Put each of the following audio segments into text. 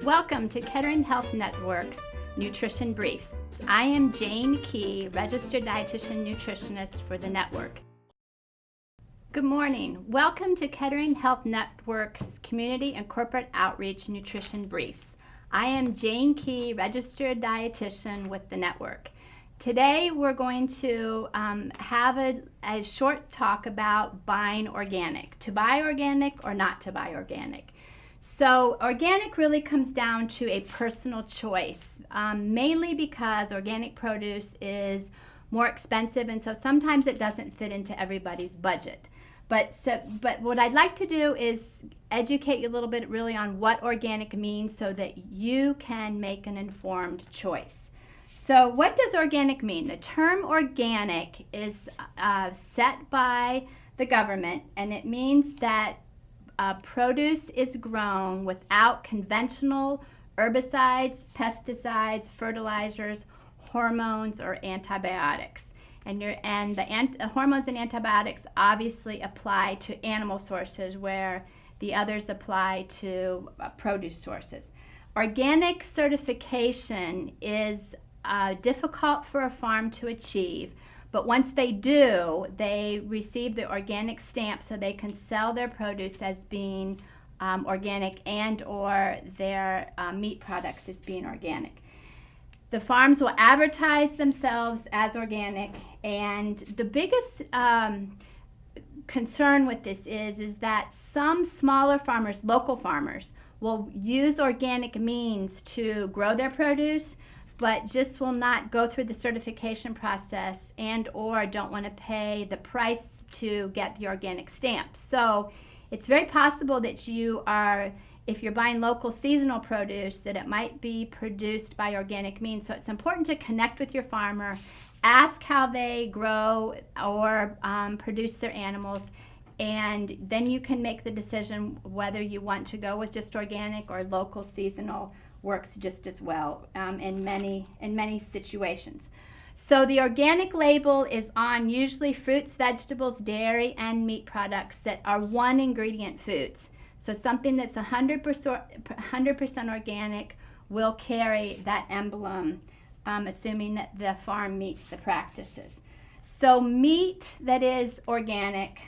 Welcome to Kettering Health Network's Nutrition Briefs. I am Jane Key, Registered Dietitian Nutritionist for the network. Good morning. Welcome to Kettering Health Network's Community and Corporate Outreach Nutrition Briefs. I am Jane Key, Registered Dietitian with the network. Today we're going to have a short talk about buying organic, to buy organic or not to buy organic. So organic really comes down to a personal choice, mainly because organic produce is more expensive, and so sometimes it doesn't fit into everybody's budget. But what I'd like to do is educate you a little bit really on what organic means so that you can make an informed choice. So what does organic mean? The term organic is set by the government, and it means that produce is grown without conventional herbicides, pesticides, fertilizers, hormones, or antibiotics. And the hormones and antibiotics obviously apply to animal sources, where the others apply to produce sources. Organic certification is difficult for a farm to achieve, but once they do, they receive the organic stamp so they can sell their produce as being organic, and or their meat products as being organic. The farms will advertise themselves as organic, and the biggest concern with this is that some smaller farmers, local farmers, will use organic means to grow their produce, but just will not go through the certification process and or don't want to pay the price to get the organic stamp. So it's very possible that if you're buying local seasonal produce, that it might be produced by organic means. So it's important to connect with your farmer, ask how they grow or produce their animals, and then you can make the decision whether you want to go with just organic or local seasonal. Works just as well in many situations. So the organic label is on usually fruits, vegetables, dairy, and meat products that are one ingredient foods. So something that's 100% organic will carry that emblem, assuming that the farm meets the practices. So meat that is organic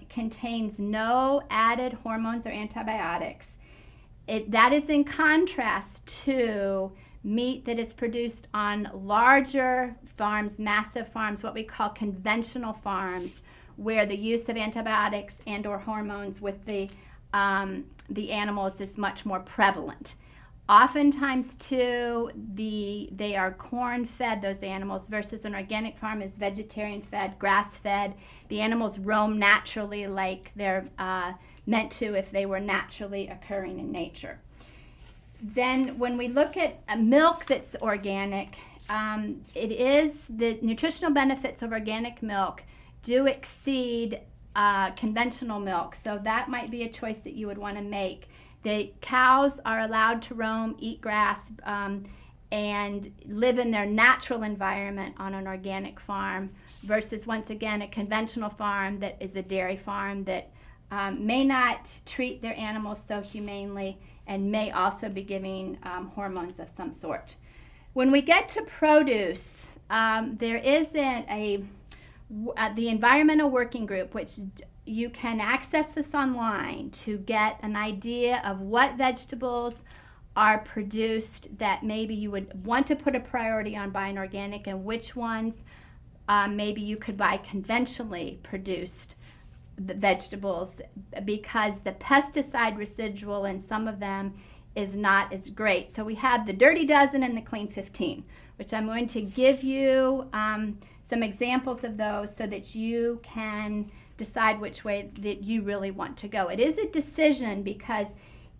contains no added hormones or antibiotics. That is in contrast to meat that is produced on larger farms, massive farms, what we call conventional farms, where the use of antibiotics and or hormones with the animals is much more prevalent. Oftentimes too, they are corn-fed, those animals, versus an organic farm is vegetarian-fed, grass-fed. The animals roam naturally like they're meant to if they were naturally occurring in nature. Then when we look at milk that's organic, the nutritional benefits of organic milk do exceed conventional milk, so that might be a choice that you would want to make. The cows are allowed to roam, eat grass, and live in their natural environment on an organic farm, versus, once again, a conventional farm that is a dairy farm that may not treat their animals so humanely and may also be giving hormones of some sort. When we get to produce, there is the Environmental Working Group, which you can access this online to get an idea of what vegetables are produced that maybe you would want to put a priority on buying organic, and which ones maybe you could buy conventionally produced vegetables, because the pesticide residual in some of them is not as great. So we have the Dirty Dozen and the Clean 15, which I'm going to give you some examples of those so that you can decide which way that you really want to go. It is a decision, because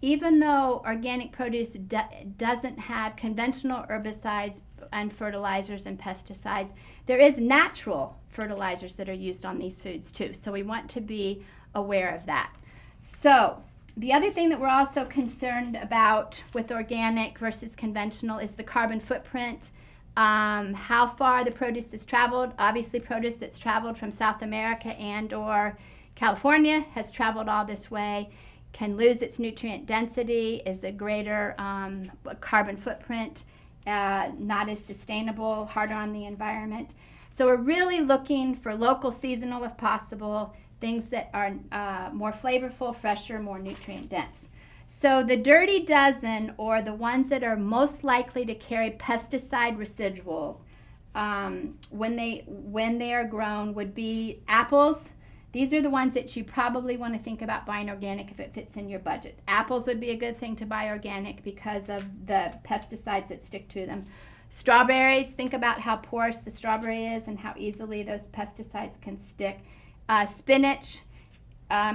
even though organic produce doesn't have conventional herbicides and fertilizers and pesticides, there is natural fertilizers that are used on these foods too. So we want to be aware of that. So the other thing that we're also concerned about with organic versus conventional is the carbon footprint. How far the produce has traveled. Obviously, produce that's traveled from South America and or California has traveled all this way. can lose its nutrient density, is a greater carbon footprint, not as sustainable, harder on the environment. So we're really looking for local, seasonal if possible, things that are more flavorful, fresher, more nutrient dense. So the dirty dozen, or the ones that are most likely to carry pesticide residuals when they are grown, would be apples. These are the ones that you probably want to think about buying organic if it fits in your budget. Apples would be a good thing to buy organic because of the pesticides that stick to them. Strawberries, think about how porous the strawberry is and how easily those pesticides can stick. Spinach,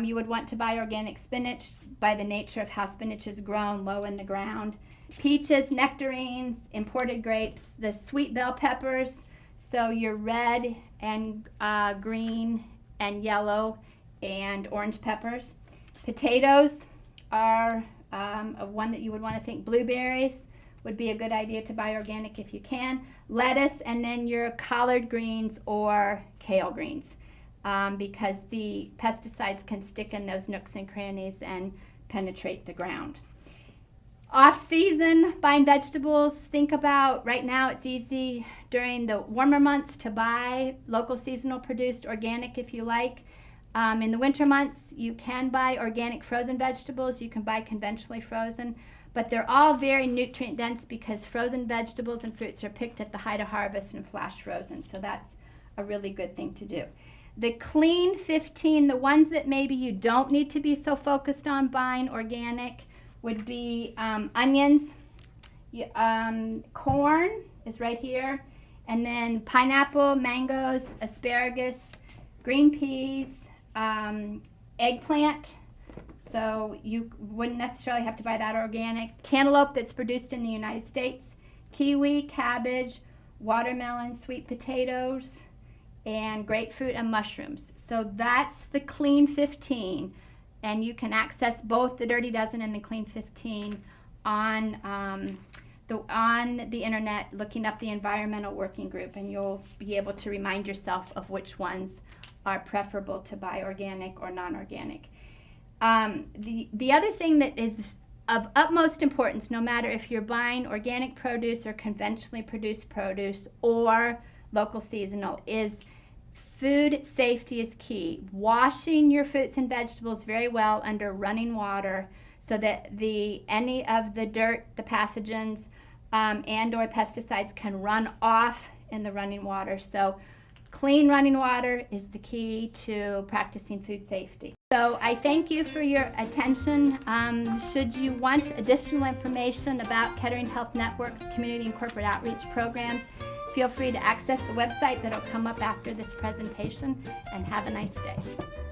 you would want to buy organic spinach by the nature of how spinach is grown low in the ground. Peaches, nectarines, imported grapes, the sweet bell peppers, so your red and green and yellow and orange peppers. Potatoes are one that you would want to think. Blueberries would be a good idea to buy organic if you can. Lettuce, and then your collard greens or kale greens, because the pesticides can stick in those nooks and crannies and penetrate the ground. Off-season buying vegetables, think about, right now it's easy during the warmer months to buy local seasonal produced organic if you like. In the winter months you can buy organic frozen vegetables, you can buy conventionally frozen, but they're all very nutrient dense because frozen vegetables and fruits are picked at the height of harvest and flash frozen, so that's a really good thing to do. The clean 15, the ones that maybe you don't need to be so focused on buying organic, would be onions, corn is right here, and then pineapple, mangoes, asparagus, green peas, eggplant, so you wouldn't necessarily have to buy that organic. Cantaloupe that's produced in the United States, kiwi, cabbage, watermelon, sweet potatoes, and grapefruit and mushrooms. So that's the clean 15. And you can access both the Dirty Dozen and the Clean 15 on the internet, looking up the Environmental Working Group, and you'll be able to remind yourself of which ones are preferable to buy organic or non-organic. The other thing that is of utmost importance, no matter if you're buying organic produce or conventionally produced produce or local seasonal, is food safety is key. Washing your fruits and vegetables very well under running water so that any of the dirt, the pathogens, and or pesticides can run off in the running water. So clean running water is the key to practicing food safety. So I thank you for your attention. Should you want additional information about Kettering Health Network's community and corporate outreach programs, feel free to access the website that'll come up after this presentation, and have a nice day.